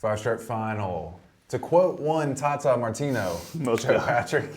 Five-strip final. To quote one Tata Martino, Most Joe good. Patrick,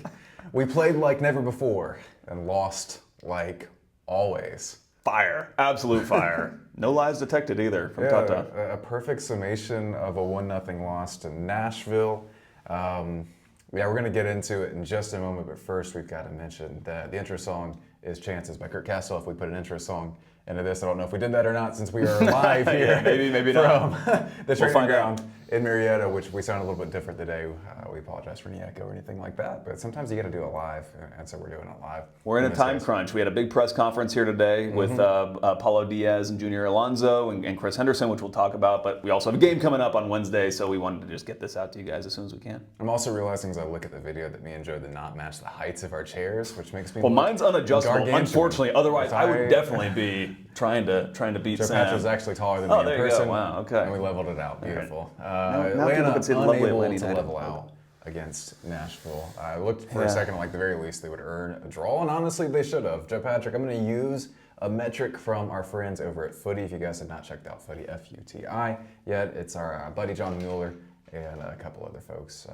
we played like never before and lost like always. Fire. Absolute fire. No lies detected either from Tata. A perfect summation of a 1-0 loss to Nashville. We're going to get into it in just a moment, but first we've got to mention that the intro song is Chances by Kurt Castle. If we put an intro song into this, I don't know if we did that or not since we are live here Yeah, maybe from not. the training ground in Marietta, which we sound a little bit different today. We apologize for any echo or anything like that, but sometimes you got to do it live, and so we're doing it live. We're in a time crunch. We had a big press conference here today with Paulo Diaz and Junior Alonso and Chris Henderson, which we'll talk about, but we also have a game coming up on Wednesday, so we wanted to just get this out to you guys as soon as we can. I'm also realizing as I look at the video that me and Joe did not match the heights of our chairs, which makes me Well, mine's unadjustable, gargantuan. unfortunately. Otherwise, I would definitely be trying to beat Joe Sam. Patrick's actually taller than Oh, me in there you person. go. Wow, okay. And we leveled it out. Beautiful. Now people Atlanta can see the lovely unable Atlanta to United level logo. out against Nashville. I looked for a second like the very least they would earn a draw, and honestly they should have. Joe Patrick, I'm going to use a metric from our friends over at Footy. If you guys have not checked out Footy, F-U-T-I, yet, it's our buddy John Mueller and a couple other folks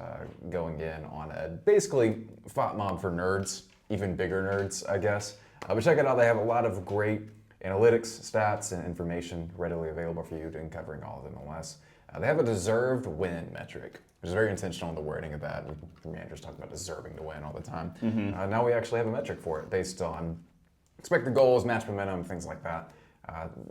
going in on a basically fought mob for nerds, even bigger nerds, I guess. But check it out. They have a lot of great analytics, stats, and information readily available for you in covering all of MLS. They have a deserved win metric, which is very intentional in the wording of that. Managers talk about deserving to win all the time. Now we actually have a metric for it based on expected goals, match momentum, things like that,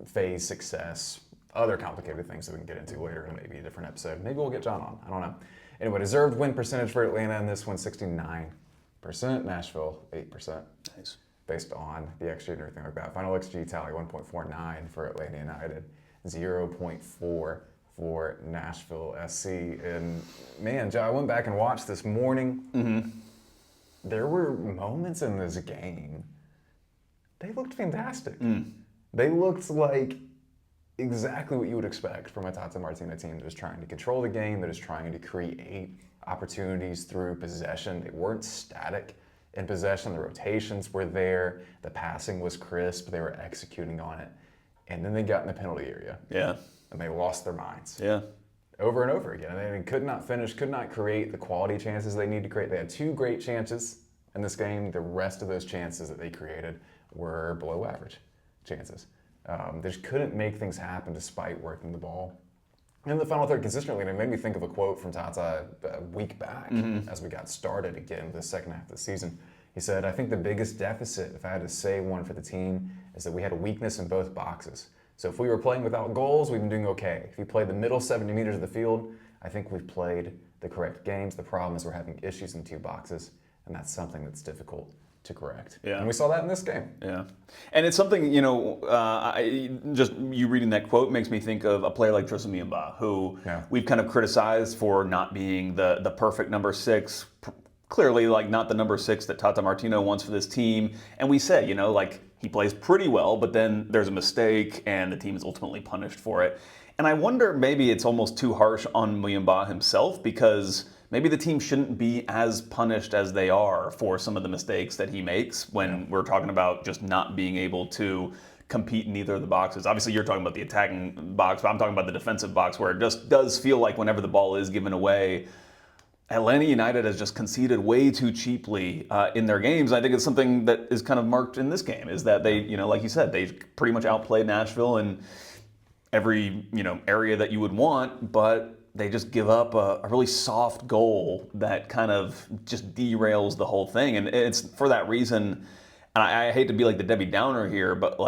phase success, other complicated things that we can get into later in maybe a different episode. Maybe we'll get John on. I don't know. Anyway, deserved win percentage for Atlanta in this one, 69%. Nashville, 8%. Nice. Based on the XG and everything like that. Final XG tally, 1.49 for Atlanta United, 0.4 for Nashville SC. And man, Joe, I went back and watched this morning. There were moments in this game, they looked fantastic. They looked like exactly what you would expect from a Tata Martino team that is trying to control the game, that is trying to create opportunities through possession. They weren't static in possession. The rotations were there. The passing was crisp. They were executing on it. And then they got in the penalty area. Yeah. And they lost their minds. Yeah. Over and over again. And they could not finish, could not create the quality chances they need to create. They had 2 great chances in this game. The rest of those chances that they created were below average chances. They just couldn't make things happen despite working the ball in the final third consistently. And it made me think of a quote from Tata a week back as we got started again the second half of the season. He said, I think the biggest deficit, if I had to say one for the team, is that we had a weakness in both boxes. So if we were playing without goals, we've been doing okay. If we played the middle 70 meters of the field, I think we've played the correct games. The problem is we're having issues in 2 boxes, and that's something that's difficult to correct. Yeah. And we saw that in this game. Yeah. And it's something, just you reading that quote makes me think of a player like Tristan Miyamba, who we've kind of criticized for not being the perfect number 6, clearly like not the number 6 that Tata Martino wants for this team. And we say, he plays pretty well, but then there's a mistake and the team is ultimately punished for it. And I wonder maybe it's almost too harsh on Muyumba himself, because maybe the team shouldn't be as punished as they are for some of the mistakes that he makes when we're talking about just not being able to compete in either of the boxes. Obviously, you're talking about the attacking box, but I'm talking about the defensive box, where it just does feel like whenever the ball is given away, Atlanta United has just conceded way too cheaply in their games. I think it's something that is kind of marked in this game, is that they, like you said, they pretty much outplayed Nashville in every, area that you would want, but they just give up a really soft goal that kind of just derails the whole thing. And it's for that reason, and I hate to be like the Debbie Downer here, but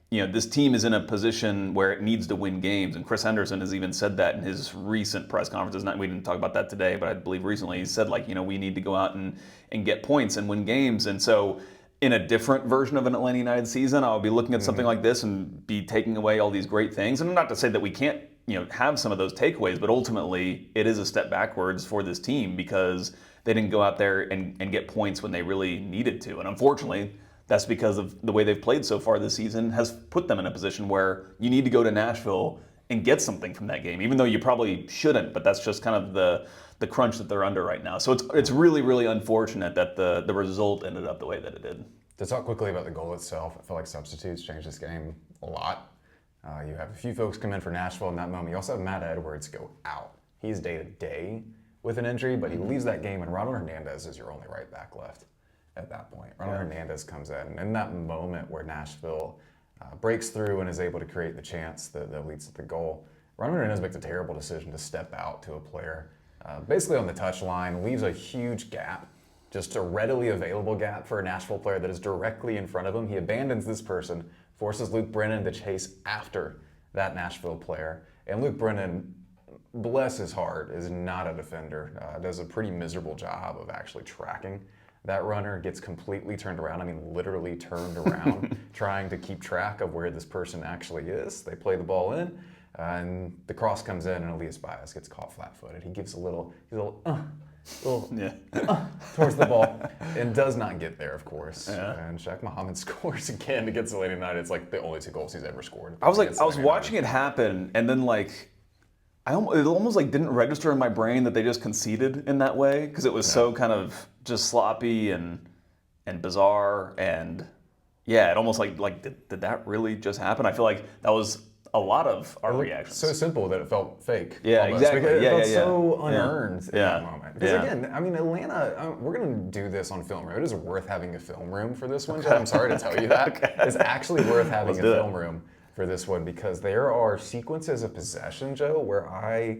this team is in a position where it needs to win games. And Chris Henderson has even said that in his recent press conferences. We didn't talk about that today, but I believe recently he said, we need to go out and get points and win games. And so in a different version of an Atlanta United season, I'll be looking at something like this and be taking away all these great things. And not to say that we can't, have some of those takeaways, but ultimately it is a step backwards for this team because they didn't go out there and get points when they really needed to. And unfortunately, that's because of the way they've played so far this season has put them in a position where you need to go to Nashville and get something from that game, even though you probably shouldn't, but that's just kind of the crunch that they're under right now. So it's really, really unfortunate that the result ended up the way that it did. To talk quickly about the goal itself, I feel like substitutes changed this game a lot. You have a few folks come in for Nashville in that moment. You also have Matt Edwards go out he's day-to-day with an injury, but he leaves that game, and Ronald Hernandez is your only right back left at that point. Ronald Hernandez comes in, and in that moment where Nashville breaks through and is able to create the chance that leads to the goal, Ronald Hernandez makes a terrible decision to step out to a player basically on the touchline, leaves a huge gap, just a readily available gap for a Nashville player that is directly in front of him. He abandons this person, forces Luke Brennan to chase after that Nashville player. And Luke Brennan, bless his heart, is not a defender. Does a pretty miserable job of actually tracking that runner, gets completely turned around. I mean, literally turned around, trying to keep track of where this person actually is. They play the ball in, and the cross comes in, and Elias Baez gets caught flat-footed. He gives a little towards the ball, and does not get there, of course. And Shaq Muhammad scores again against Atlanta United. It's like the only 2 goals he's ever scored. I was watching it happen, and then like, it almost like didn't register in my brain that they just conceded in that way, because it was so kind of just sloppy and bizarre, and it almost like did that really just happen? I feel like that was a lot of our reactions. So simple that it felt fake. Yeah, almost. exactly. It felt so unearned in that moment. Because Yeah. again, I mean, Atlanta, we're going to do this on film room. It is worth having a film room for this one, Joe. I'm sorry to tell you that. It's actually worth having a film room for this one, because there are sequences of possession, Joe, where I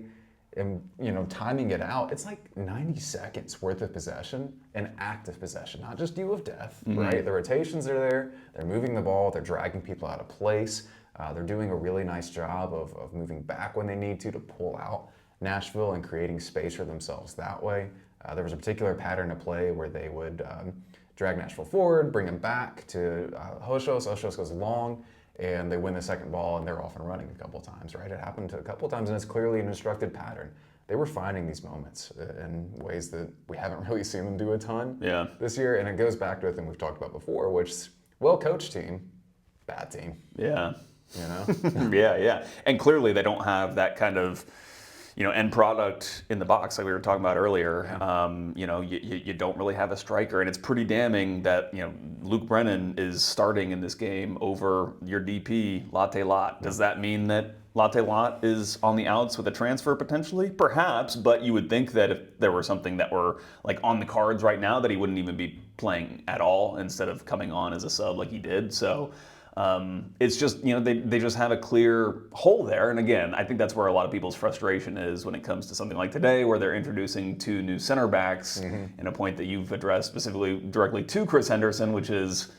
am, timing it out. It's like 90 seconds worth of possession, and active possession, not just deal with death, right? The rotations are there. They're moving the ball. They're dragging people out of place. They're doing a really nice job of moving back when they need to pull out Nashville and creating space for themselves that way. There was a particular pattern of play where they would drag Nashville forward, bring him back to Hoshos. Hoshos goes long, and they win the second ball, and they're off and running a couple times, right? It happened a couple times, and it's clearly an instructed pattern. They were finding these moments in ways that we haven't really seen them do a ton this year, and it goes back to a thing we've talked about before, which is well-coached team, bad team. Yeah. Yeah. And clearly they don't have that kind of, end product in the box like we were talking about earlier. You don't really have a striker, and it's pretty damning that, Luke Brennan is starting in this game over your DP, Latte Lot. Does that mean that Latte Lot is on the outs with a transfer potentially? Perhaps, but you would think that if there were something that were like on the cards right now, that he wouldn't even be playing at all instead of coming on as a sub like he did. So it's just, they just have a clear hole there. And again, I think that's where a lot of people's frustration is when it comes to something like today, where they're introducing 2 new center backs, and a point that you've addressed specifically directly to Chris Henderson, which is,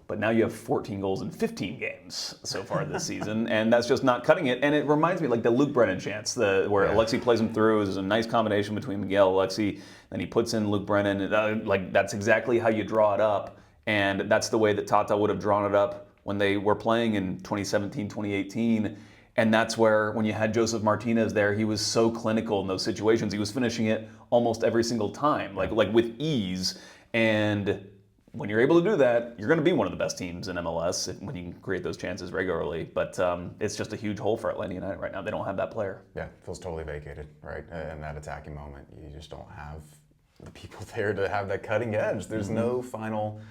but now you have 14 goals in 15 games so far this season, and that's just not cutting it. And it reminds me like the Luke Brennan chance, where Alexi plays him through. There's a nice combination between Miguel and Alexi, then he puts in Luke Brennan. Like, that's exactly how you draw it up, and that's the way that Tata would have drawn it up when they were playing in 2017, 2018. And that's where, when you had Joseph Martinez there, he was so clinical in those situations. He was finishing it almost every single time, like with ease. And when you're able to do that, you're going to be one of the best teams in MLS when you can create those chances regularly. But it's just a huge hole for Atlanta United right now. They don't have that player. Yeah, it feels totally vacated, right? In that attacking moment, you just don't have the people there to have that cutting edge. There's no final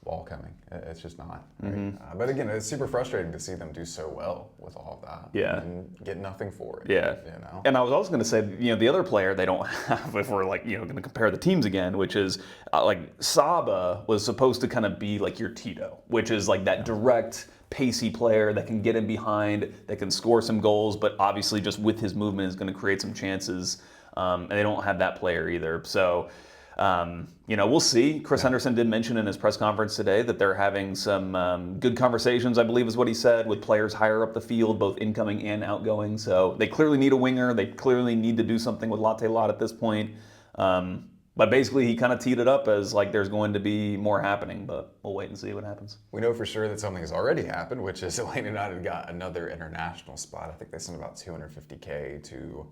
ball coming. It's just not. Right? But again, it's super frustrating to see them do so well with all of that. Yeah. And get nothing for it. Yeah. And I was also going to say, the other player they don't have, if we're like, going to compare the teams again, which is like Saba was supposed to kind of be like your Tito, which is like that direct, pacey player that can get in behind, that can score some goals, but obviously just with his movement is going to create some chances. And they don't have that player either. So, we'll see. Chris Henderson did mention in his press conference today that they're having some good conversations, I believe is what he said, with players higher up the field, both incoming and outgoing. So they clearly need a winger. They clearly need to do something with Latte Lot at this point. But basically he kind of teed it up as like there's going to be more happening, but we'll wait and see what happens. We know for sure that something has already happened, which is Atlanta United got another international spot. I think they sent about $250K to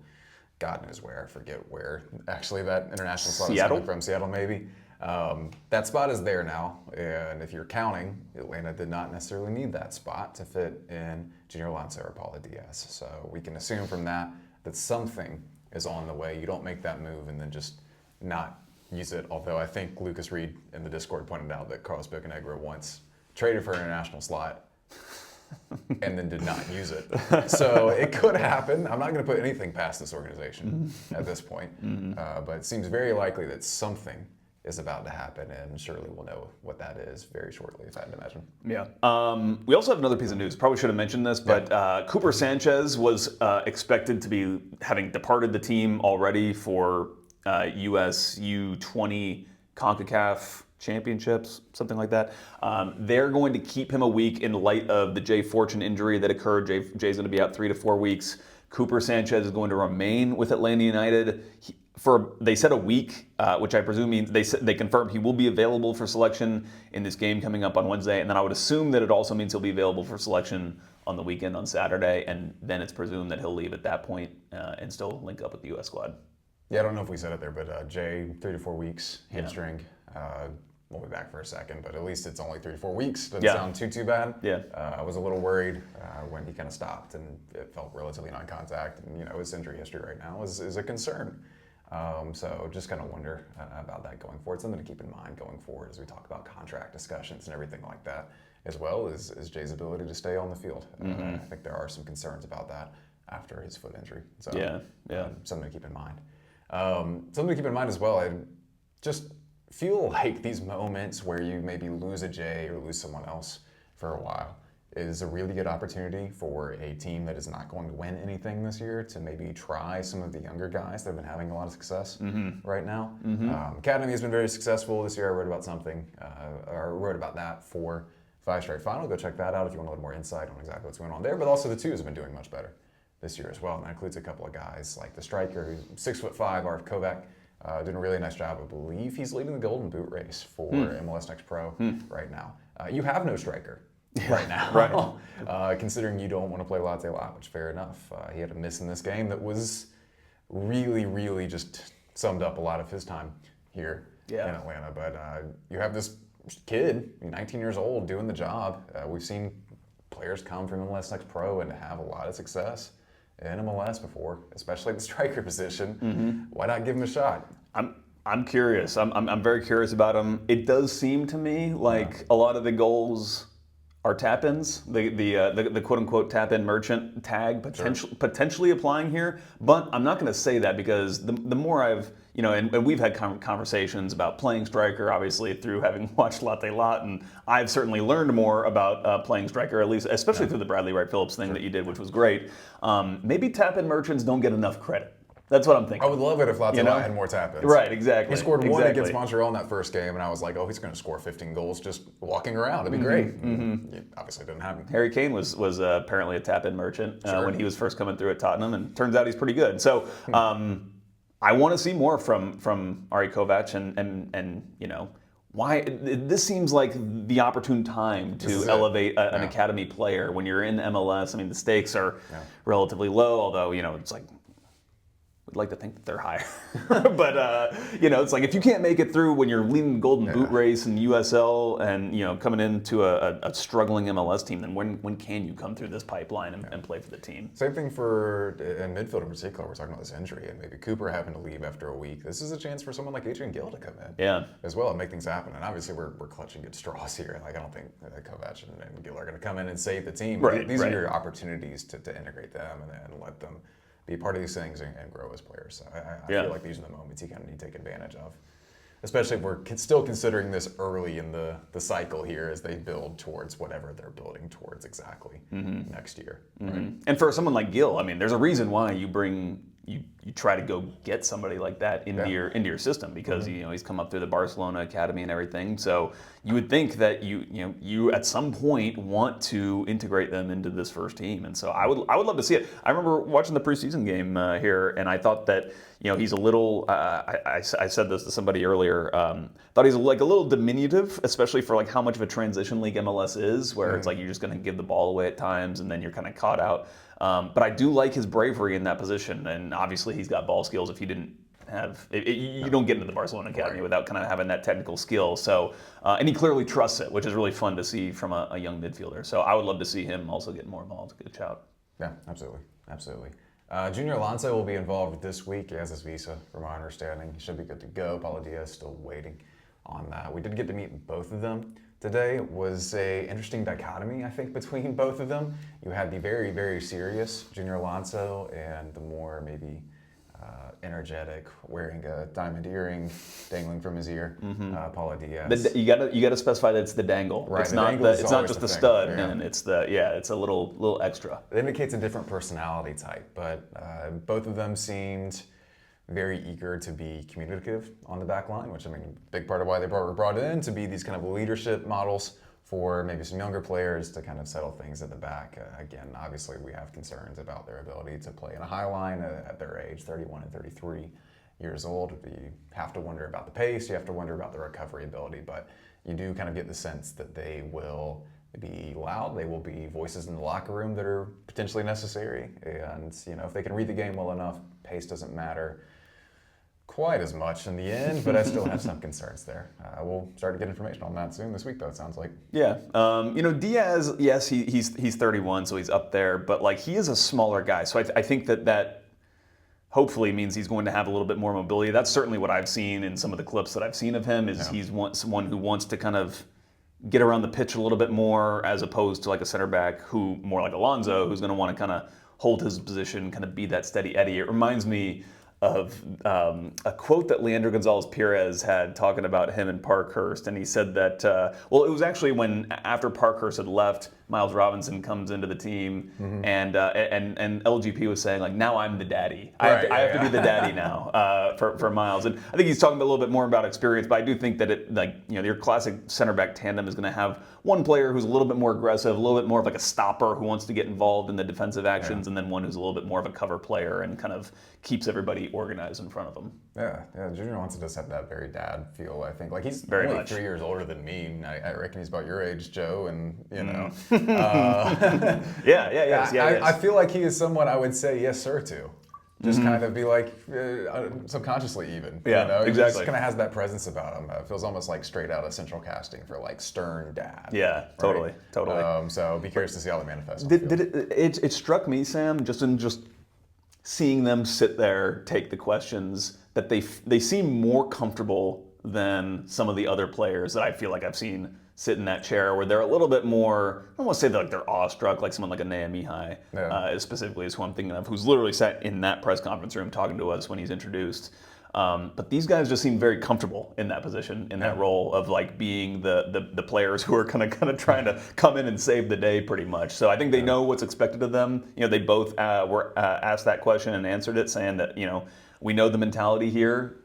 God knows where. I forget where actually that international spot is coming from. Seattle, maybe. That spot is there now, and if you're counting, Atlanta did not necessarily need that spot to fit in Junior Alonso or Paulo Diaz. So we can assume from that something is on the way. You don't make that move and then just not use it. Although I think Lucas Reed in the Discord pointed out that Carlos Bocanegra once traded for an international slot and then did not use it. So it could happen. I'm not going to put anything past this organization at this point, but it seems very likely that something is about to happen, and surely we'll know what that is very shortly, if I had to imagine. Yeah. We also have another piece of news. Probably should have mentioned this, but Cooper Sanchez was expected to be having departed the team already for US U20 CONCACAF championships, something like that. They're going to keep him a week in light of the Jay Fortune injury that occurred. Jay's going to be out 3 to 4 weeks. Cooper Sanchez is going to remain with Atlanta United. They said a week, which I presume means they confirmed he will be available for selection in this game coming up on Wednesday, and then I would assume that it also means he'll be available for selection on the weekend on Saturday, and then it's presumed that he'll leave at that point and still link up with the U.S. squad. Yeah, I don't know if we said it there, but Jay, 3 to 4 weeks, hamstring. We'll be back for a second, but at least it's only 3 to 4 weeks. Doesn't sound too bad. Yeah. I was a little worried when he kind of stopped, and it felt relatively non-contact. And his injury history right now is a concern. So just kind of wonder about that going forward. Something to keep in mind going forward as we talk about contract discussions and everything like that, as well as Jay's ability to stay on the field. I think there are some concerns about that after his foot injury. So something to keep in mind. Something to keep in mind as well. I just feel like these moments where you maybe lose a Jay or lose someone else for a while is a really good opportunity for a team that is not going to win anything this year to maybe try some of the younger guys that have been having a lot of success right now. Academy has been very successful this year. I wrote about something, or wrote about that for Five Straight Final. Go check that out if you want a little more insight on exactly what's going on there. But also the twos have been doing much better this year as well. And that includes a couple of guys like the striker, who's 6'5", Art Kovac. Doing a really nice job. I believe he's leading the Golden Boot race for MLS Next Pro right now. You have no striker right now, considering you don't want to play Latte Lot, which fair enough. He had a miss in this game that was really, really just summed up a lot of his time here in Atlanta. But you have this kid, 19 years old, doing the job. We've seen players come from MLS Next Pro and have a lot of success in MLS before, especially the striker position. Why not give him a shot? I'm curious. I'm very curious about him. It does seem to me like a lot of the goals are tap-ins, the quote-unquote tap-in merchant tag potentially applying here. But I'm not going to say that because the more I've, and we've had conversations about playing striker, obviously, through having watched Latte Lot, and I've certainly learned more about playing striker, at least, especially through the Bradley Wright Phillips thing that you did, which was great. Maybe tap-in merchants don't get enough credit. That's what I'm thinking. I would love it if Latte Lot had more tap-ins. Right, exactly. He scored one against Montreal in that first game, and I was like, oh, he's going to score 15 goals just walking around. That'd be great. It obviously didn't happen. Harry Kane was apparently a tap-in merchant when he was first coming through at Tottenham, and turns out he's pretty good. So I want to see more from Ari Kovac, and why this seems like the opportune time to elevate an academy player when you're in MLS. I mean, the stakes are relatively low, although it's like. We'd like to think that they're higher. But, it's like if you can't make it through when you're leading the Golden Boot race in USL and, coming into a struggling MLS team, then when can you come through this pipeline and play for the team? Same thing for in midfield in particular. We're talking about this injury and maybe Cooper having to leave after a week. This is a chance for someone like Adrian Gill to come in as well and make things happen. And obviously we're clutching good straws here. Like I don't think Kovac and Gill are going to come in and save the team. These are your opportunities to integrate them and let them be part of these things and grow as players. So I feel like these are the moments you kind of need to take advantage of, especially if we're still considering this early in the cycle here as they build towards whatever they're building towards exactly next year. Right? And for someone like Gill, I mean, there's a reason why you try to go get somebody like that into your system because he's come up through the Barcelona academy and everything. So you would think that you at some point want to integrate them into this first team, and so I would love to see it. I remember watching the preseason game here, and I thought that he's a little. I said this to somebody earlier. Thought he's like a little diminutive, especially for like how much of a transition league MLS is, where it's like you're just going to give the ball away at times, and then you're kind of caught out. But I do like his bravery in that position, and obviously he's got ball skills. If you didn't have, you don't get into the Barcelona academy without kind of having that technical skill. So, and he clearly trusts it, which is really fun to see from a young midfielder. So I would love to see him also get more involved. Good shout. Yeah, absolutely. Junior Alonso will be involved this week. He has his visa, from my understanding. He should be good to go. Paulo Diaz still waiting on that. We did get to meet both of them today was a interesting dichotomy, I think, between both of them. You had the very, very serious Junior Alonso and the more maybe energetic, wearing a diamond earring dangling from his ear, Paulo Diaz. You gotta specify that it's the dangle. Right, It's the not dangle is it's not always just the the thing. stud, Yeah. and it's a little extra. It indicates a different personality type, but both of them seemed very eager to be communicative on the back line, which I mean, a big part of why they were brought in to be these kind of leadership models for maybe some younger players to kind of settle things at the back. Again, obviously we have concerns about their ability to play in a high line at their age, 31 and 33 years old. You have to wonder about the pace, you have to wonder about the recovery ability, but you do kind of get the sense that they will be loud, they will be voices in the locker room that are potentially necessary, and you know, if they can read the game well enough, pace doesn't matter quite as much in the end, but I still have some concerns there. We'll start to get information on that soon this week, though, it sounds like. Yeah. You know, Diaz, yes, he's 31, so he's up there, but like he is a smaller guy. So I think that hopefully means he's going to have a little bit more mobility. That's certainly what I've seen in some of the clips that I've seen of him, is he's someone who wants to kind of get around the pitch a little bit more, as opposed to like a center back who, more like Alonso, who's going to want to kind of hold his position, kind of be that steady Eddie. It reminds me of a quote that Leandro Gonzalez-Pirez had talking about him and Parkhurst, and he said that, well, it was actually after Parkhurst had left, Miles Robinson comes into the team, and LGP was saying, like, now I'm the daddy. I have to be the daddy now for Miles. And I think he's talking a little bit more about experience, but I do think that your classic center back tandem is going to have one player who's a little bit more aggressive, a little bit more of like a stopper who wants to get involved in the defensive actions, and then one who's a little bit more of a cover player and kind of keeps everybody organized in front of him. Yeah, Junior Alonso does have that very dad feel, I think. Like, he's very only much 3 years older than me. I reckon he's about your age, Joe, and you know. Yes. I feel like he is someone I would say yes, sir, to. Just kind of be like, subconsciously even. Yeah, you know? exactly. He just kind of has that presence about him. It feels almost like straight out of central casting for like stern dad. Yeah, totally. So be curious to see how that manifests. It struck me, Sam, just seeing them sit there, take the questions, that they seem more comfortable than some of the other players that I feel like I've seen sit in that chair, where they're a little bit more, I don't want to say they're awestruck, like someone like a Nehemiah specifically is who I'm thinking of, who's literally sat in that press conference room talking to us when he's introduced. But these guys just seem very comfortable in that position, in that role of like being the players who are kind of trying to come in and save the day, pretty much. So I think they know what's expected of them. You know, they both were asked that question and answered it, saying that, you know, we know the mentality here.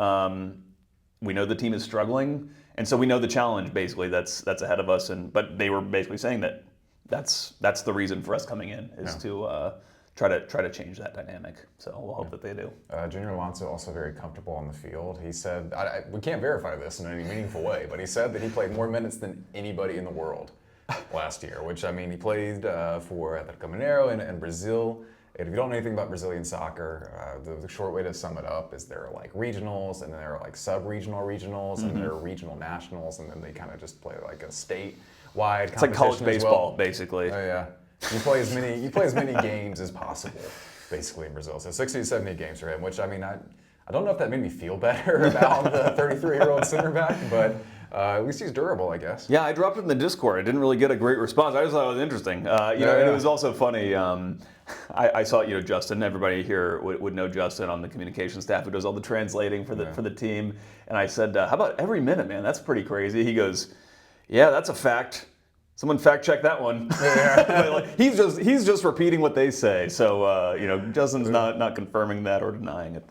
We know the team is struggling, and so we know the challenge basically that's ahead of us. But they were basically saying that that's the reason for us coming in, is to try to change that dynamic. So we'll hope that they do. Junior Alonso also very comfortable on the field. He said, we can't verify this in any meaningful way, but he said that he played more minutes than anybody in the world last year, which, I mean, he played for Atletico Mineiro in Brazil. And if you don't know anything about Brazilian soccer, the short way to sum it up is there are like regionals, and then there are like sub-regional regionals, and there are regional nationals, and then they kind of just play like a state-wide competition. It's like college baseball, basically. Oh yeah. You play as many games as possible, basically, in Brazil. So 60 to 70 games for him, which, I mean, I don't know if that made me feel better about the 33-year-old center back, but at least he's durable, I guess. Yeah, I dropped it in the Discord. I didn't really get a great response. I just thought it was interesting. And it was also funny. I saw, Justin. Everybody here would know Justin on the communication staff, who does all the translating for the team. And I said, "How about every minute, man? That's pretty crazy." He goes, "Yeah, that's a fact. Someone fact check that one." Like, he's just repeating what they say. So Justin's not confirming that or denying it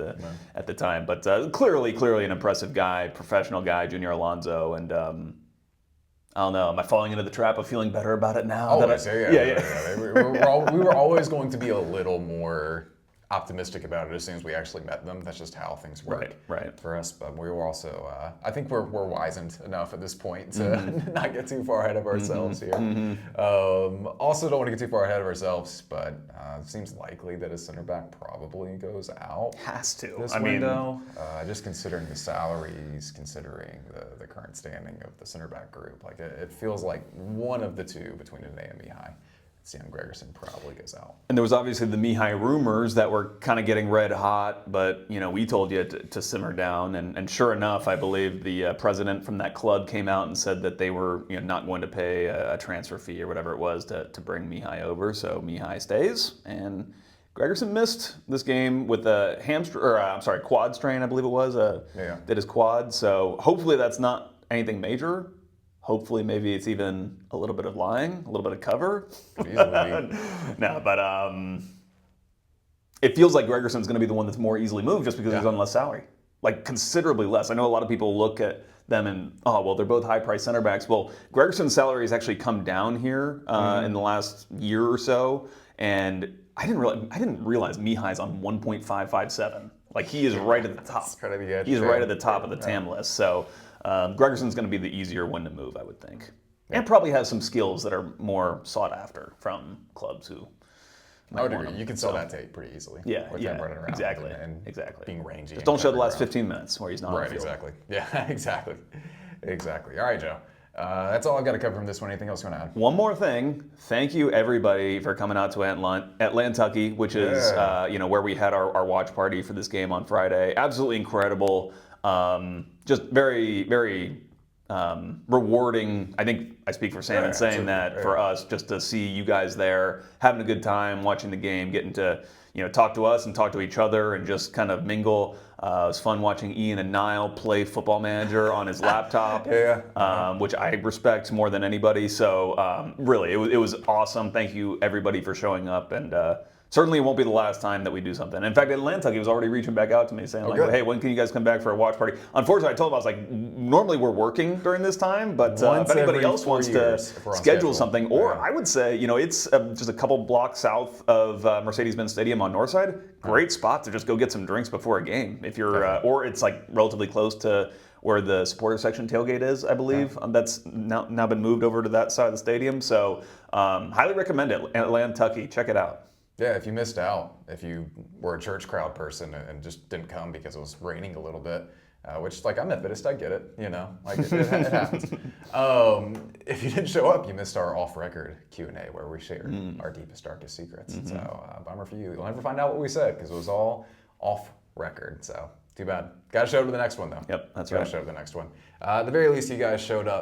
at the time. But clearly an impressive guy, professional guy, Junior Alonso, and I don't know. Am I falling into the trap of feeling better about it now? Always, yeah. We were always going to be a little more optimistic about it as soon as we actually met them. That's just how things work for us. But we were also, I think we're wizened enough at this point to not get too far ahead of ourselves here. Also don't want to get too far ahead of ourselves, but it seems likely that a center back probably goes out. Has to. This window. Just considering the salaries, considering the current standing of the center back group, like it feels like one of the two between an A and B high. Sam Gregerson probably goes out. And there was obviously the Mihai rumors that were kind of getting red hot, but we told you to simmer down. And sure enough, I believe the president from that club came out and said that they were not going to pay a transfer fee or whatever it was to bring Mihai over. So Mihai stays, and Gregerson missed this game with a quad strain, I believe it was. Did his quad. So hopefully that's not anything major. Hopefully, maybe it's even a little bit of lying, a little bit of cover. No, but it feels like Gregerson's going to be the one that's more easily moved just because he's on less salary, like considerably less. I know a lot of people look at them and, they're both high-priced center backs. Well, Gregerson's salary has actually come down here in the last year or so, and I didn't realize Mihai's on 1.557. Like, he is right at the top. He's right at the top of the TAM list. So Gregerson's going to be the easier one to move, I would think. And probably has some skills that are more sought after from clubs who might want him. You can sell that tape pretty easily. With him running around exactly. And being rangy. Just don't show the last 15 minutes where he's not on the field. Exactly. Yeah, exactly. All right, Joe. That's all I've got to cover from this one. Anything else you want to add? One more thing. Thank you, everybody, for coming out to Atlantucky, which is where we had our watch party for this game on Friday. Absolutely incredible. Just very, very rewarding. I think I speak for Sam in saying that for us, just to see you guys there, having a good time, watching the game, getting to talk to us and talk to each other and just kind of mingle. It was fun watching Ian and Niall play Football Manager on his laptop, which I respect more than anybody. So really, it was awesome. Thank you, everybody, for showing up. And certainly it won't be the last time that we do something. In fact, Atlantucky was already reaching back out to me saying, hey, when can you guys come back for a watch party? Unfortunately, I told him, I was like, normally we're working during this time, but if anybody else wants to schedule something, or I would say, it's just a couple blocks south of Mercedes-Benz Stadium on Northside, great spot to just go get some drinks before a game. If you're, or it's like relatively close to where the supporter section tailgate is, I believe. That's now been moved over to that side of the stadium. So highly recommend it, Atlantucky. Check it out. Yeah, if you missed out, if you were a church crowd person and just didn't come because it was raining a little bit, which, like, I'm Methodist, I get it, like it happens. If you didn't show up, you missed our off-record Q&A where we share our deepest, darkest secrets. So, bummer for you. You'll never find out what we said because it was all off-record. So, too bad. Got to show up to the next one, though. Yep, that's right. Got to show up to the next one. At the very least, you guys showed up.